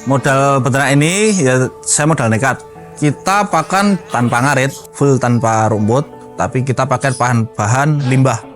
Modal peternak ini ya saya modal nekat. Kita pakan tanpa ngarit, full tanpa rumput, tapi kita pakai bahan limbah.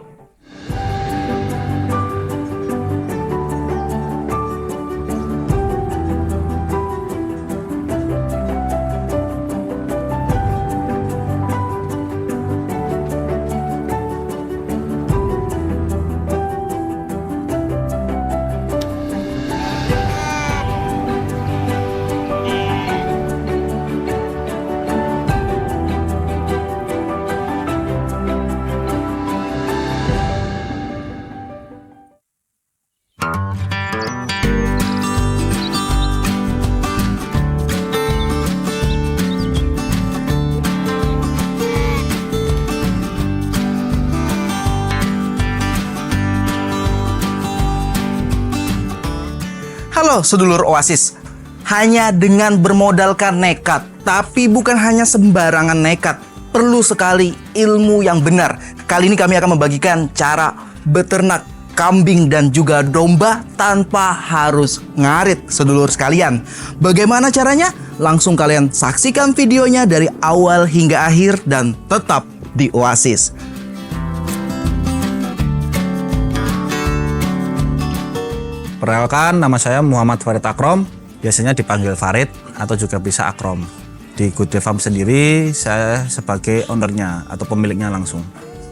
Halo sedulur Oasis, hanya dengan bermodalkan nekat, tapi bukan hanya sembarangan nekat, perlu sekali ilmu yang benar. Kali ini kami akan membagikan cara beternak kambing dan juga domba tanpa harus ngarit, sedulur sekalian. Bagaimana caranya? Langsung kalian saksikan videonya dari awal hingga akhir dan tetap di Oasis. Perkenalkan, nama saya Muhammad Farid Akrom, biasanya dipanggil Farid atau juga bisa Akrom. Di Good Day Farm sendiri, saya sebagai ownernya atau pemiliknya langsung.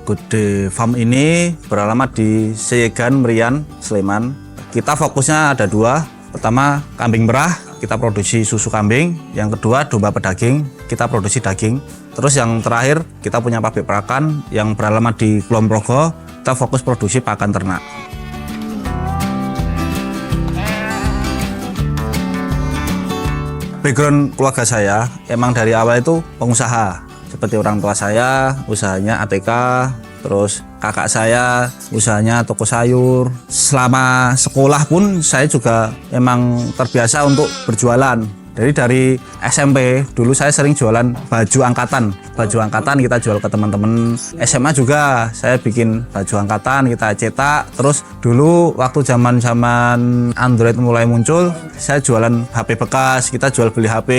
Good Day Farm ini beralamat di Seyegan, Merian, Sleman. Kita fokusnya ada dua. Pertama, kambing merah, kita produksi susu kambing. Yang kedua, domba pedaging, kita produksi daging. Terus yang terakhir, kita punya pabrik perakan yang beralamat di Kulon Progo. Kita fokus produksi pakan ternak. Background keluarga saya emang dari awal itu pengusaha. Seperti orang tua saya usahanya ATK, terus kakak saya usahanya toko sayur. Selama sekolah pun saya juga emang terbiasa untuk berjualan. Jadi dari SMP dulu saya sering jualan baju angkatan. Baju angkatan kita jual ke teman-teman. SMA juga saya bikin baju angkatan, kita cetak. Terus dulu waktu zaman Android mulai muncul, saya jualan HP bekas, kita jual beli HP.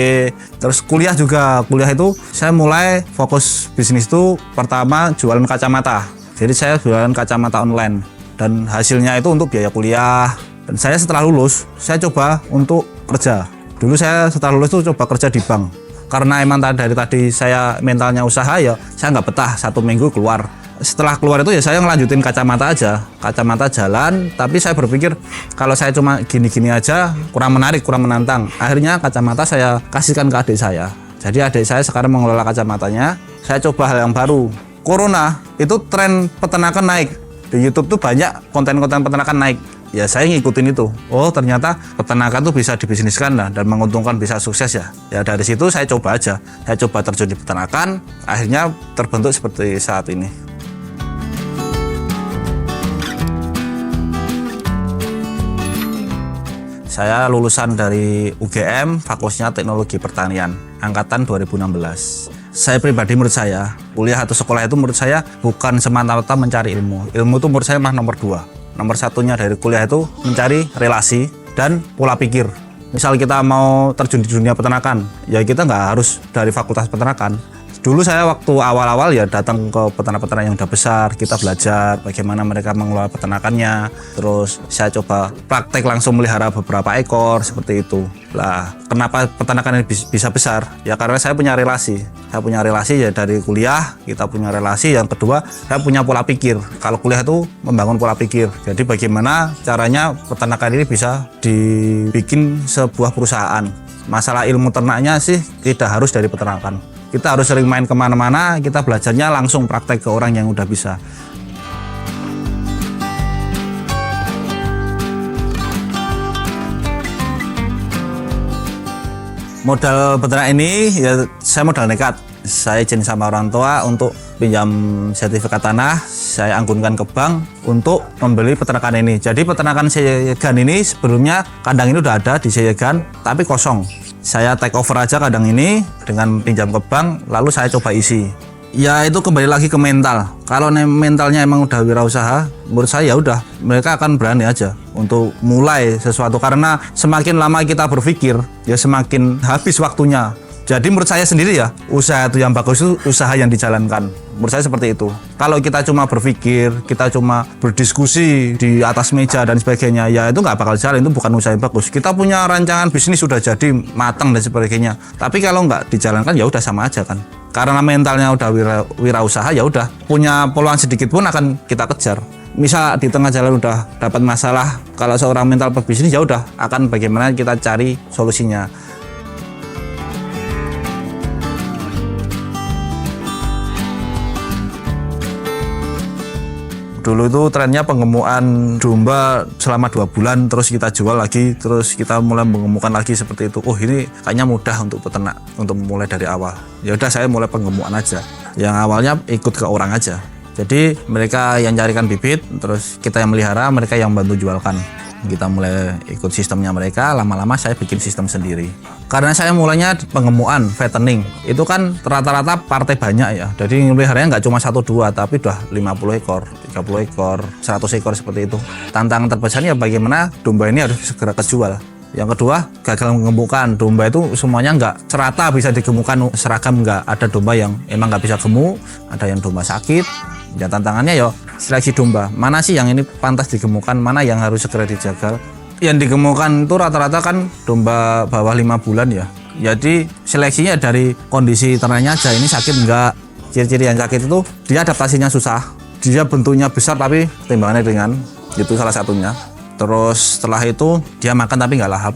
Terus kuliah juga, kuliah itu saya mulai fokus bisnis itu pertama jualan kacamata. Jadi saya jualan kacamata online dan hasilnya itu untuk biaya kuliah. Dan saya setelah lulus, saya coba untuk kerja. Dulu saya setelah lulus itu coba kerja di bank. Karena emang dari tadi saya mentalnya usaha ya, saya nggak betah 1 minggu keluar. Setelah keluar itu ya saya ngelanjutin kacamata aja. Kacamata jalan, tapi saya berpikir kalau saya cuma gini-gini aja kurang menarik, kurang menantang. Akhirnya kacamata saya kasihkan ke adik saya. Jadi adik saya sekarang mengelola kacamatanya. Saya coba hal yang baru. Corona itu tren peternakan naik. Di YouTube tuh banyak konten-konten peternakan naik. Ya saya ngikutin itu. Oh ternyata peternakan tuh bisa dibisniskan lah dan menguntungkan, bisa sukses ya. Ya dari situ saya coba aja. Saya coba terjun di peternakan, akhirnya terbentuk seperti saat ini. Saya lulusan dari UGM, Fakultasnya Teknologi Pertanian, angkatan 2016. Saya pribadi menurut saya, kuliah atau sekolah itu menurut saya bukan semata-mata mencari ilmu. Ilmu itu menurut saya mah nomor 2. Nomor satunya dari kuliah itu mencari relasi dan pola pikir. Misal kita mau terjun di dunia peternakan, ya kita nggak harus dari fakultas peternakan. Dulu saya waktu awal-awal ya datang ke peternak-peternak yang udah besar, kita belajar bagaimana mereka mengelola peternakannya. Terus saya coba praktek langsung melihara beberapa ekor seperti itu. Lah, kenapa peternakan ini bisa besar? Ya karena saya punya relasi. Saya punya relasi ya dari kuliah, kita punya relasi. Yang kedua, saya punya pola pikir. Kalau kuliah itu membangun pola pikir. Jadi bagaimana caranya peternakan ini bisa dibikin sebuah perusahaan. Masalah ilmu ternaknya sih tidak harus dari peternakan. Kita harus sering main kemana-mana, kita belajarnya langsung praktek ke orang yang udah bisa. Modal peternak ini ya saya modal nekat. Saya izin sama orang tua untuk pinjam sertifikat tanah, saya anggunkan ke bank untuk membeli peternakan ini. Jadi peternakan Seyegan ini sebelumnya kandang ini udah ada di Seyegan tapi kosong. Saya take over aja kandang ini dengan pinjam ke bank, lalu saya coba isi. Ya itu kembali lagi ke mental. Kalau mentalnya emang udah wirausaha, menurut saya ya udah mereka akan berani aja untuk mulai sesuatu, karena semakin lama kita berpikir ya semakin habis waktunya. Jadi menurut saya sendiri ya, usaha itu yang bagus itu usaha yang dijalankan. Menurut saya seperti itu. Kalau kita cuma berpikir, kita cuma berdiskusi di atas meja dan sebagainya, ya itu nggak bakal jalan, itu bukan usaha yang bagus. Kita punya rancangan bisnis sudah jadi matang dan sebagainya. Tapi kalau nggak dijalankan ya udah sama aja kan. Karena mentalnya udah wirausaha, ya udah punya peluang sedikit pun akan kita kejar. Misal di tengah jalan udah dapat masalah, kalau seorang mental pebisnis ya udah akan bagaimana kita cari solusinya. Dulu itu trennya penggemukan domba selama 2 bulan, terus kita jual lagi, terus kita mulai mengemukan lagi seperti itu. Oh ini kayaknya mudah untuk peternak, untuk mulai dari awal. Ya udah saya mulai penggemukan aja. Yang awalnya ikut ke orang aja. Jadi mereka yang carikan bibit, terus kita yang melihara, mereka yang bantu jualkan. Kita mulai ikut sistemnya mereka, lama-lama saya bikin sistem sendiri. Karena saya mulainya pengemukan, fattening, itu kan rata-rata partai banyak ya. Jadi meliharanya nggak cuma 1-2, tapi udah 50 ekor, 30 ekor, 100 ekor seperti itu. Tantangan terbesarnya bagaimana domba ini harus segera kejual. Yang kedua, gagal mengemukan. Domba itu semuanya nggak serata bisa digemukan, seragam nggak. Ada domba yang emang nggak bisa gemuk, ada yang domba sakit. Ya tantangannya ya seleksi domba. Mana sih yang ini pantas digemukan, mana yang harus segera dijaga. Yang digemukan itu rata-rata kan domba bawah 5 bulan ya. Jadi seleksinya dari kondisi ternaknya aja, ini sakit enggak. Ciri-ciri yang sakit itu dia adaptasinya susah. Dia bentuknya besar tapi timbangannya ringan. Itu salah satunya. Terus setelah itu dia makan tapi nggak lahap.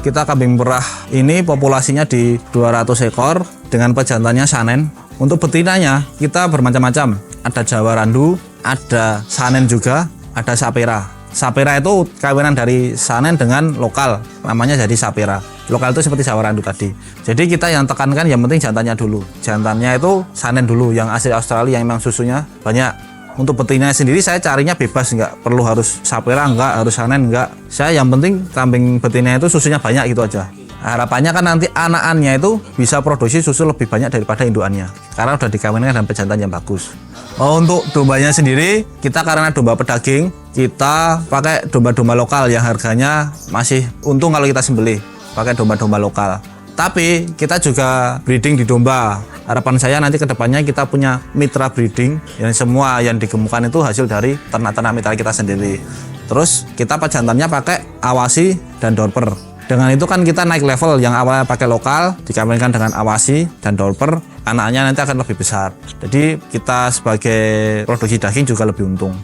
Kita kambing perah ini populasinya di 200 ekor dengan pejantannya Sanen. Untuk betinanya kita bermacam-macam. Ada Jawa Randu, ada Sanen juga, ada Sapera. Sapera itu kawinan dari Sanen dengan lokal, namanya jadi Sapera. Lokal itu seperti Jawa Randu tadi. Jadi kita yang tekankan yang penting jantannya dulu. Jantannya itu Sanen dulu, yang asli Australia yang memang susunya banyak. Untuk betinanya sendiri saya carinya bebas, nggak perlu harus Sapera, nggak harus Sanen, nggak. Saya yang penting kambing betinanya itu susunya banyak gitu aja. Harapannya kan nanti anakannya itu bisa produksi susu lebih banyak daripada indukannya, karena udah dikawinkan dengan pejantan yang bagus. Untuk dombanya sendiri, kita karena domba pedaging, kita pakai domba-domba lokal yang harganya masih untung kalau kita sembelih, pakai domba-domba lokal. Tapi kita juga breeding di domba. Harapan saya nanti kedepannya kita punya mitra breeding, yang semua yang digemukan itu hasil dari ternak-ternak mitra kita sendiri. Terus kita pejantannya pakai awasi dan dorper. Dengan itu kan kita naik level, yang awalnya pakai lokal dikawinkan dengan awasi dan dorper, anaknya nanti akan lebih besar. Jadi kita sebagai produksi daging juga lebih untung.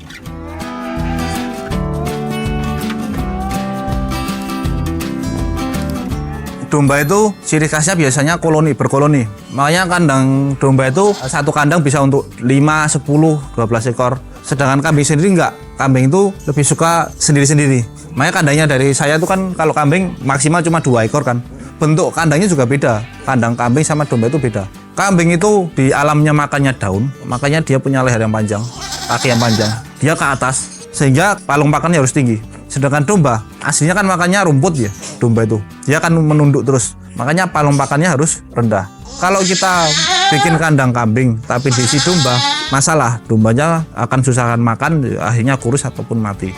Domba itu ciri khasnya biasanya berkoloni. Makanya kandang domba itu satu kandang bisa untuk 5, 10, 12 ekor. Sedangkan kambing sendiri enggak. Kambing itu lebih suka sendiri-sendiri. Makanya kandangnya dari saya itu kan kalau kambing maksimal cuma 2 ekor kan. Bentuk kandangnya juga beda. Kandang kambing sama domba itu beda. Kambing itu di alamnya makannya daun, makanya dia punya leher yang panjang, kaki yang panjang. Dia ke atas, sehingga palung pakannya harus tinggi. Sedangkan domba, aslinya kan makannya rumput ya, domba itu. Dia akan menunduk terus, makanya palung pakannya harus rendah. Kalau kita bikin kandang kambing, tapi diisi domba, masalah. Dombanya akan susahkan makan, akhirnya kurus ataupun mati.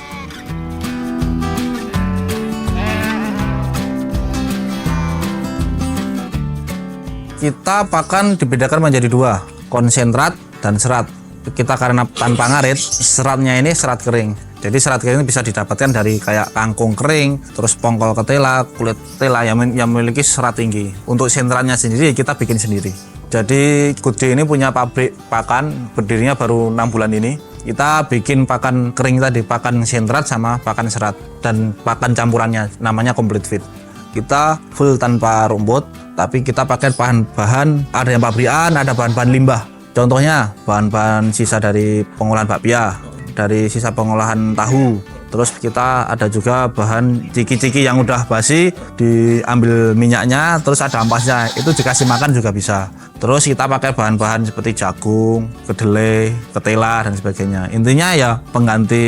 Kita pakan dibedakan menjadi 2, konsentrat dan serat. Kita karena tanpa ngarit, seratnya ini serat kering. Jadi serat kering ini bisa didapatkan dari kayak kangkung kering, terus pongkol ketela, kulit tela yang memiliki serat tinggi. Untuk sentratnya sendiri kita bikin sendiri. Jadi Good ini punya pabrik pakan, berdirinya baru 6 bulan ini. Kita bikin pakan kering tadi, pakan sentrat sama pakan serat, dan pakan campurannya namanya complete feed. Kita full tanpa rumput, tapi kita pakai bahan-bahan, ada yang pabrikan, ada bahan-bahan limbah. Contohnya bahan-bahan sisa dari pengolahan bakpia, dari sisa pengolahan tahu. Terus kita ada juga bahan ciki-ciki yang udah basi, diambil minyaknya, terus ada ampasnya, itu dikasih makan juga bisa. Terus kita pakai bahan-bahan seperti jagung, kedelai, ketela dan sebagainya. Intinya ya pengganti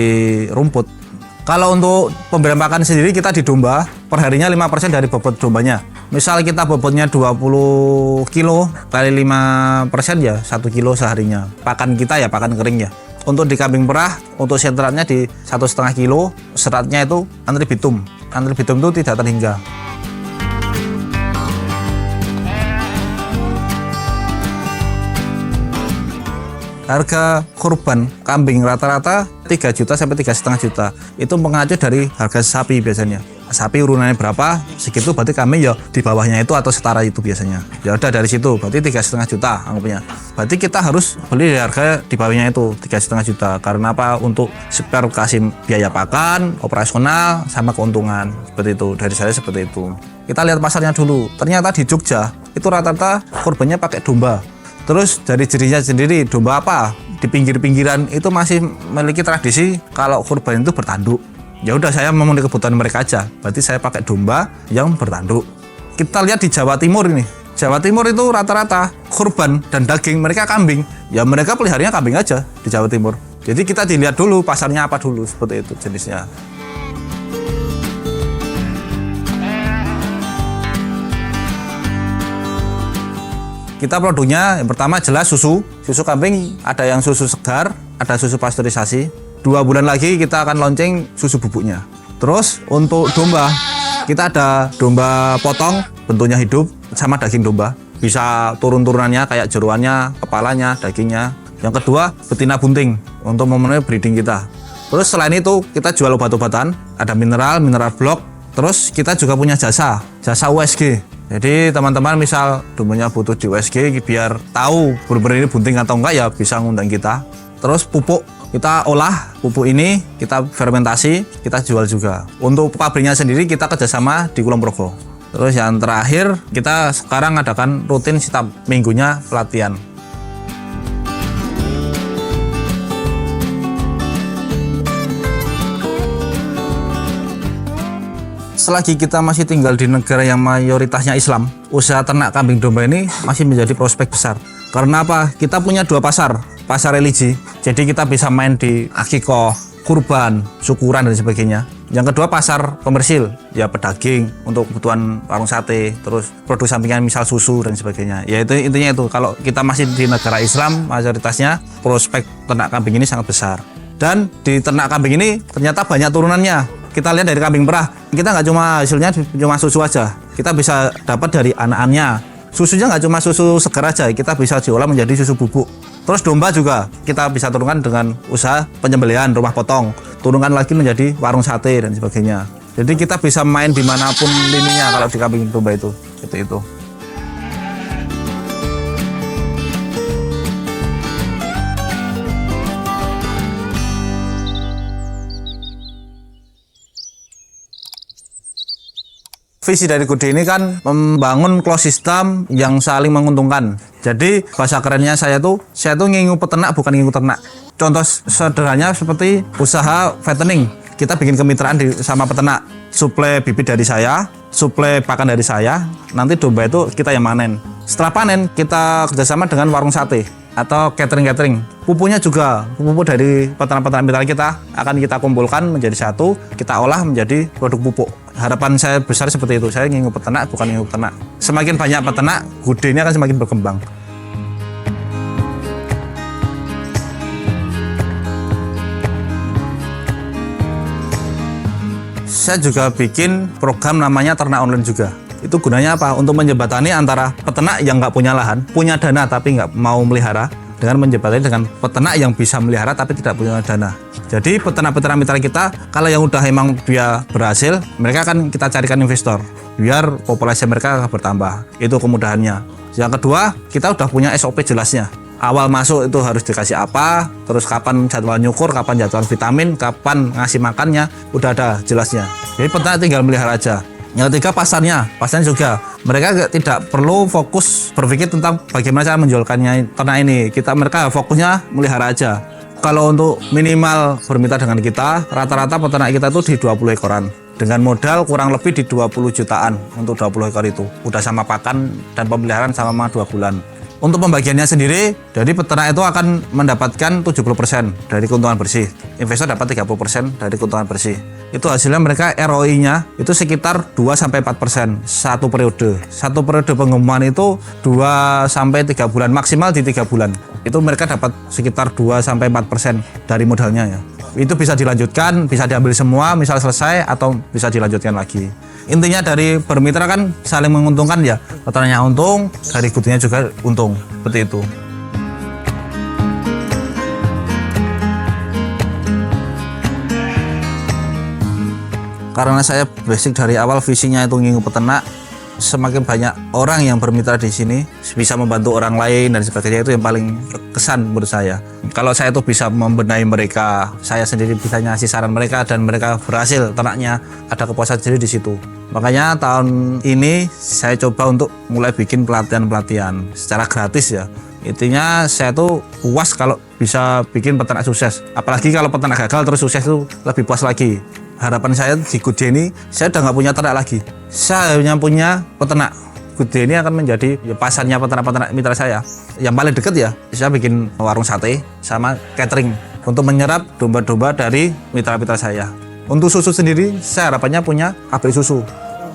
rumput. Kalau untuk pemberian pakan sendiri kita di domba perharinya 5% dari bobot dombanya. Misal kita bobotnya 20 kilo kali 5% ya 1 kilo seharinya. Pakan kita ya pakan kering ya. Untuk di kambing perah untuk sentratnya di 1,5 kilo, seratnya itu antribitum. Antribitum itu tidak terhingga. Harga kurban kambing rata-rata 3 juta sampai 3,5 juta. Itu mengacu dari harga sapi biasanya. Sapi urunannya berapa, segitu berarti kami ya di bawahnya itu atau setara itu biasanya. Ya udah dari situ, berarti 3,5 juta anggapnya. Berarti kita harus beli di harga di bawahnya itu 3,5 juta. Karena apa? Untuk spare kasih biaya pakan, operasional, sama keuntungan. Seperti itu, dari saya seperti itu. Kita lihat pasarnya dulu. Ternyata di Jogja itu rata-rata kurbannya pakai domba. Terus dari cirinya sendiri domba apa di pinggir-pinggiran itu masih memiliki tradisi kalau kurban itu bertanduk. Ya udah saya memenuhi kebutuhan mereka aja. Berarti saya pakai domba yang bertanduk. Kita lihat di Jawa Timur ini. Jawa Timur itu rata-rata kurban dan daging mereka kambing. Ya mereka peliharanya kambing aja di Jawa Timur. Jadi kita dilihat dulu pasarnya apa dulu seperti itu jenisnya. Kita produknya yang pertama jelas susu kambing, ada yang susu segar, ada susu pasteurisasi. 2 bulan lagi kita akan launching susu bubuknya. Terus untuk domba, kita ada domba potong, bentuknya hidup, sama daging domba. Bisa turun-turunannya kayak jeroannya, kepalanya, dagingnya. Yang kedua, betina bunting untuk memenuhi breeding kita. Terus selain itu kita jual obat-obatan, ada mineral block. Terus kita juga punya jasa USG. Jadi teman-teman misal dombanya butuh di USG biar tahu benar-benar ini bunting atau enggak ya bisa ngundang kita. Terus pupuk kita olah, pupuk ini kita fermentasi, kita jual juga. Untuk pabriknya sendiri kita kerjasama di Kulon Progo. Terus yang terakhir kita sekarang adakan rutin setiap minggunya pelatihan. Selagi kita masih tinggal di negara yang mayoritasnya Islam, usaha ternak kambing domba ini masih menjadi prospek besar. Karena apa? Kita punya 2 pasar religi. Jadi kita bisa main di akikoh, kurban, syukuran dan sebagainya. Yang kedua pasar komersil, ya pedaging untuk kebutuhan warung sate, terus produk sampingan misal susu dan sebagainya. Ya itu intinya itu. Kalau kita masih di negara Islam mayoritasnya, prospek ternak kambing ini sangat besar. Dan di ternak kambing ini ternyata banyak turunannya. Kita lihat dari kambing perah, kita nggak cuma hasilnya cuma susu aja, kita bisa dapat dari anak-anaknya. Susunya nggak cuma susu segar aja, kita bisa diolah menjadi susu bubuk. Terus domba juga kita bisa turunkan dengan usaha penyembelihan, rumah potong, turunkan lagi menjadi warung sate dan sebagainya. Jadi kita bisa main dimanapun lininya kalau di kambing domba itu, seperti itu. Visi dari Gude ini kan membangun closed system yang saling menguntungkan. Jadi bahasa kerennya saya tuh ngingu peternak bukan ngingu ternak. Contoh sederhananya seperti usaha fattening. Kita bikin kemitraan sama peternak. Suplai bibit dari saya, suplai pakan dari saya. Nanti domba itu kita yang panen. Setelah panen kita kerjasama dengan warung sate atau catering. Pupuknya juga pupuk dari peternak-peternak mitra kita akan kita kumpulkan menjadi satu, kita olah menjadi produk pupuk. Harapan saya besar seperti itu. Saya ngingu peternak bukan ngingu peternak. Semakin banyak peternak, Gude ini akan semakin berkembang. Saya juga bikin program namanya ternak online juga. Itu gunanya apa? Untuk menjembatani antara peternak yang nggak punya lahan, punya dana tapi nggak mau melihara, dengan menjembatani dengan peternak yang bisa melihara tapi tidak punya dana. Jadi peternak-peternak mitra kita, kalau yang udah emang dia berhasil, mereka akan kita carikan investor, biar populasi mereka bertambah. Itu kemudahannya. Yang kedua, kita udah punya SOP jelasnya. Awal masuk itu harus dikasih apa, terus kapan jadwal nyukur, kapan jadwal vitamin, kapan ngasih makannya, udah ada jelasnya. Jadi peternak tinggal melihara aja. Yang ketiga pasarnya juga mereka tidak perlu fokus berpikir tentang bagaimana cara menjualkannya ternak ini. Mereka fokusnya melihara aja. Kalau untuk minimal bermitra dengan kita, rata-rata peternak kita itu di 20 ekoran. Dengan modal kurang lebih di 20 jutaan untuk 20 ekor itu. Udah sama pakan dan pemeliharaan selama 2 bulan. Untuk pembagiannya sendiri, jadi peternak itu akan mendapatkan 70% dari keuntungan bersih. Investor dapat 30% dari keuntungan bersih. Itu hasilnya mereka ROI-nya itu sekitar 2-4% satu periode. Satu periode pengumuman itu 2-3 bulan, maksimal di 3 bulan. Itu mereka dapat sekitar 2-4% dari modalnya ya. Itu bisa dilanjutkan, bisa diambil semua, misal selesai atau bisa dilanjutkan lagi. Intinya dari bermitra kan saling menguntungkan ya. Peternaknya untung, dari Goodday juga untung. Seperti itu. Karena saya basic dari awal visinya itu ingin peternak, semakin banyak orang yang bermitra di sini bisa membantu orang lain dan sebagainya, itu yang paling kesan menurut saya. Kalau saya tuh bisa membenahi mereka, saya sendiri bisa ngasih saran mereka dan mereka berhasil ternaknya, ada kepuasan sendiri di situ. Makanya tahun ini saya coba untuk mulai bikin pelatihan-pelatihan secara gratis ya. Intinya saya tuh puas kalau bisa bikin peternak sukses. Apalagi kalau peternak gagal terus sukses itu lebih puas lagi. Harapan saya di Goodday ini, saya udah nggak punya ternak lagi. Saya hanya punya peternak. Goodday ini akan menjadi ya, pasarnya peternak-peternak mitra saya. Yang paling dekat ya, saya bikin warung sate sama catering untuk menyerap domba-domba dari mitra-mitra saya. Untuk susu sendiri, saya harapannya punya pabrik susu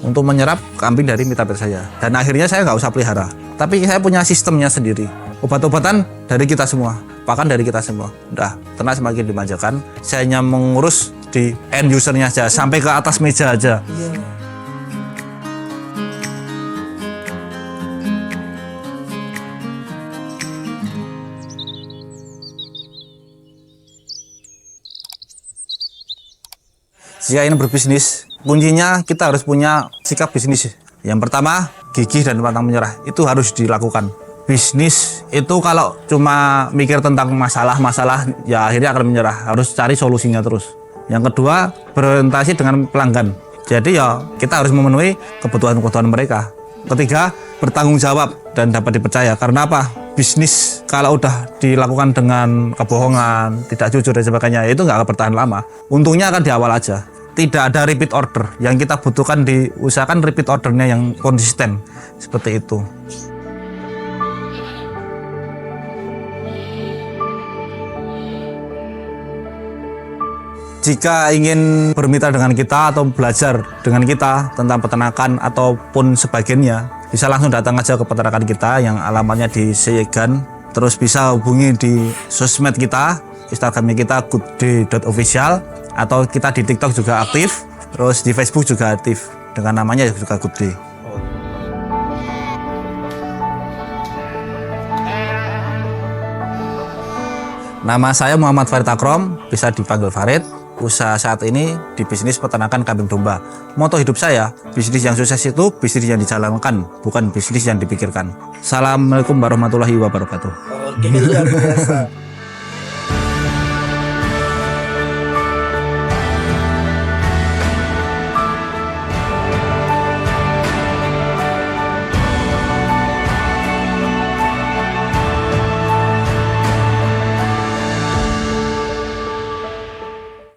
untuk menyerap kambing dari mitra-mitra saya. Dan akhirnya saya nggak usah pelihara. Tapi saya punya sistemnya sendiri. Obat-obatan dari kita semua, pakan dari kita semua. Udah, ternak semakin dimanjakan. Saya hanya mengurus di end usernya aja, sampai ke atas meja aja. Jika ingin berbisnis, kuncinya kita harus punya sikap bisnis. Yang pertama, gigih dan pantang menyerah. Itu harus dilakukan. Bisnis itu kalau cuma mikir tentang masalah-masalah, ya akhirnya akan menyerah. Harus cari solusinya terus. Yang kedua, berorientasi dengan pelanggan. Jadi ya kita harus memenuhi kebutuhan-kebutuhan mereka. Ketiga, bertanggung jawab dan dapat dipercaya. Karena apa? Bisnis kalau udah dilakukan dengan kebohongan, tidak jujur dan sebagainya, itu nggak akan bertahan lama. Untungnya akan di awal aja. Tidak ada repeat order. Yang kita butuhkan diusahakan repeat ordernya yang konsisten. Seperti itu. Jika ingin bermitra dengan kita atau belajar dengan kita tentang peternakan ataupun sebagainya, bisa langsung datang aja ke peternakan kita yang alamatnya di Seyegan. Terus bisa hubungi di sosmed kita, Instagramnya kita goodday.official, atau kita di TikTok juga aktif, terus di Facebook juga aktif dengan namanya juga Goodday. Nama saya Muhammad Farid Akrom, bisa dipanggil Farid. Usaha saat ini di bisnis peternakan kambing domba. Moto hidup saya, bisnis yang sukses itu bisnis yang dijalankan, bukan bisnis yang dipikirkan. Assalamualaikum warahmatullahi wabarakatuh. Oke, luar biasa.